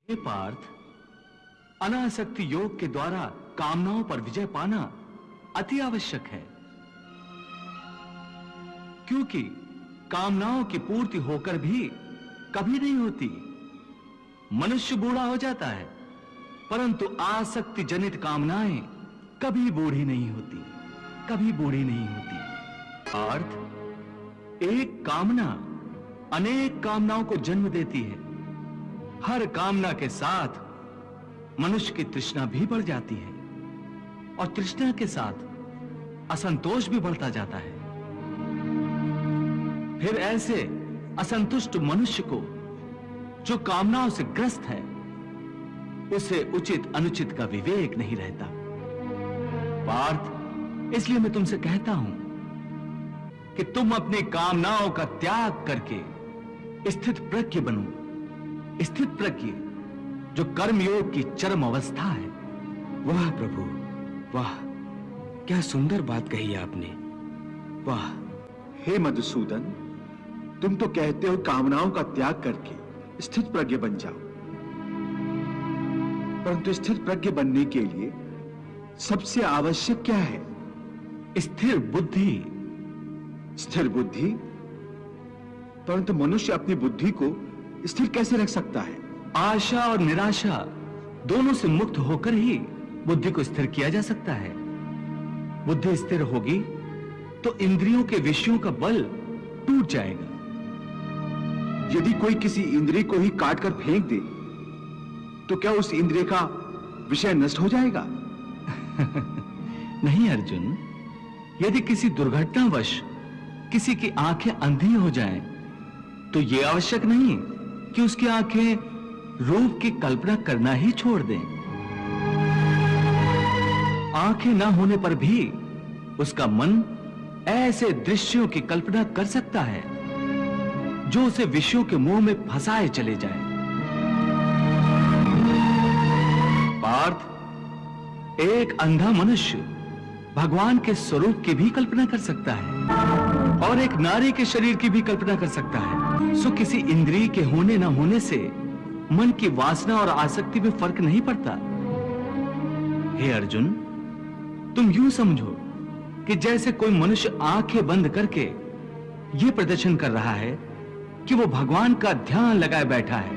हे पार्थ, अनासक्ति योग के द्वारा कामनाओं पर विजय पाना अति आवश्यक है, क्योंकि कामनाओं की पूर्ति होकर भी कभी नहीं होती। मनुष्य बूढ़ा हो जाता है, परंतु आसक्ति जनित कामनाएं कभी बूढ़ी नहीं होती, कभी बूढ़ी नहीं होती। पार्थ, एक कामना अनेक कामनाओं को जन्म देती है। हर कामना के साथ मनुष्य की तृष्णा भी बढ़ जाती है और तृष्णा के साथ असंतोष भी बढ़ता जाता है। फिर ऐसे असंतुष्ट मनुष्य को, जो कामनाओं से ग्रस्त है, उसे उचित अनुचित का विवेक नहीं रहता। पार्थ, इसलिए मैं तुमसे कहता हूं कि तुम अपनी कामनाओं का त्याग करके स्थित प्रज्ञ बनो। स्थित प्रज्ञ जो कर्मयोग की चरम अवस्था है। वाह प्रभु, वाह, क्या सुंदर बात कही आपने। वाह। हे मधुसूदन, तुम तो कहते हो कामनाओं का त्याग करके स्थित प्रज्ञ बन जाओ, परंतु स्थिर प्रज्ञ बनने के लिए सबसे आवश्यक क्या है? स्थिर बुद्धि। स्थिर बुद्धि? परंतु मनुष्य अपनी बुद्धि को स्थिर कैसे रख सकता है? आशा और निराशा दोनों से मुक्त होकर ही बुद्धि को स्थिर किया जा सकता है। बुद्धि स्थिर होगी तो इंद्रियों के विषयों का बल टूट जाएगा। यदि कोई किसी इंद्रिय को ही काट कर फेंक दे तो क्या उस इंद्रिय का विषय नष्ट हो जाएगा? नहीं अर्जुन, यदि किसी दुर्घटनावश किसी की आंखें अंधी हो जाएं, तो यह आवश्यक नहीं कि उसकी आंखें रूप की कल्पना करना ही छोड़ दें। आंखें ना होने पर भी उसका मन ऐसे दृश्यों की कल्पना कर सकता है जो उसे विषयों के मुंह में फंसाए चले जाए। पार्थ, एक अंधा मनुष्य भगवान के स्वरूप की भी कल्पना कर सकता है और एक नारी के शरीर की भी कल्पना कर सकता है। सो किसी इंद्रिय के होने ना होने से मन की वासना और आसक्ति में फर्क नहीं पड़ता। हे अर्जुन, तुम यूं समझो कि जैसे कोई मनुष्य आंखें बंद करके यह प्रदर्शन कर रहा है कि वो भगवान का ध्यान लगाए बैठा है,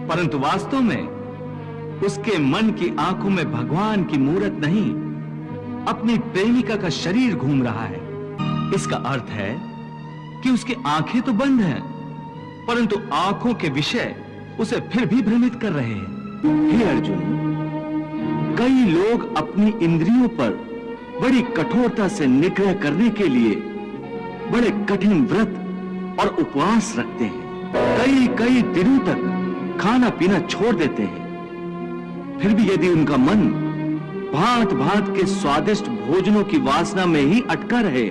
परंतु वास्तव में उसके मन की आंखों में भगवान की मूरत नहीं, अपनी प्रेमिका का शरीर घूम रहा है। इसका अर्थ है कि उसकी आंखें तो बंद हैं, परंतु आंखों के विषय उसे फिर भी भ्रमित कर रहे हैं। हे अर्जुन, कई लोग अपनी इंद्रियों पर बड़ी कठोरता से निग्रह करने के लिए बड़े कठिन व्रत और उपवास रखते हैं। कई कई दिनों तक खाना पीना छोड़ देते हैं। फिर भी यदि उनका मन भांत भांत के स्वादिष्ट भोजनों की वासना में ही अटका रहे,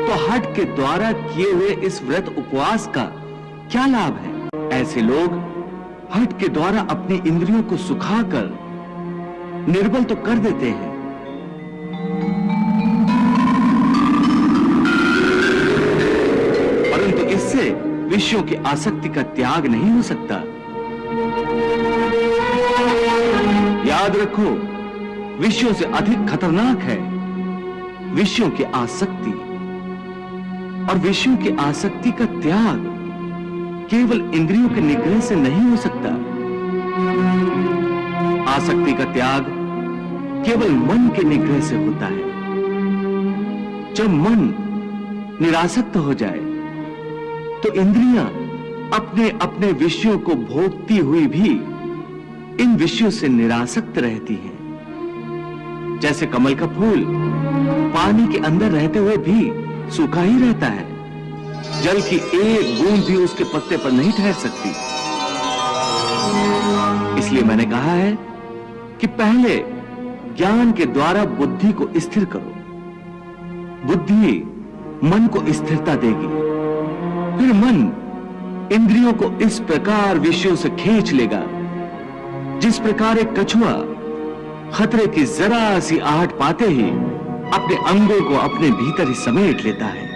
तो हठ के द्वारा किए हुए इस व्रत उपवास का क्या लाभ है? ऐसे लोग हठ के द्वारा अपनी इंद्रियों को सुखाकर निर्बल तो कर देते हैं, परंतु इससे विषयों की आसक्ति का त्याग नहीं हो सकता। याद रखो, विषयों से अधिक खतरनाक है विषयों की आसक्ति, और विषयों की आसक्ति का त्याग केवल इंद्रियों के निग्रह से नहीं हो सकता। आसक्ति का त्याग केवल मन के निग्रह से होता है। जब मन निरासक्त हो जाए तो इंद्रियां अपने अपने विषयों को भोगती हुई भी इन विषयों से निरासक्त रहती हैं। जैसे कमल का फूल पानी के अंदर रहते हुए भी सूखा ही रहता है, जल की एक बूंद भी उसके पत्ते पर नहीं ठहर सकती। इसलिए मैंने कहा है कि पहले ज्ञान के द्वारा बुद्धि को स्थिर करो। बुद्धि मन को स्थिरता देगी, फिर मन इंद्रियों को इस प्रकार विषयों से खींच लेगा जिस प्रकार एक कछुआ खतरे की जरा सी आहट पाते ही अपने अंगों को अपने भीतर ही समेट लेता है।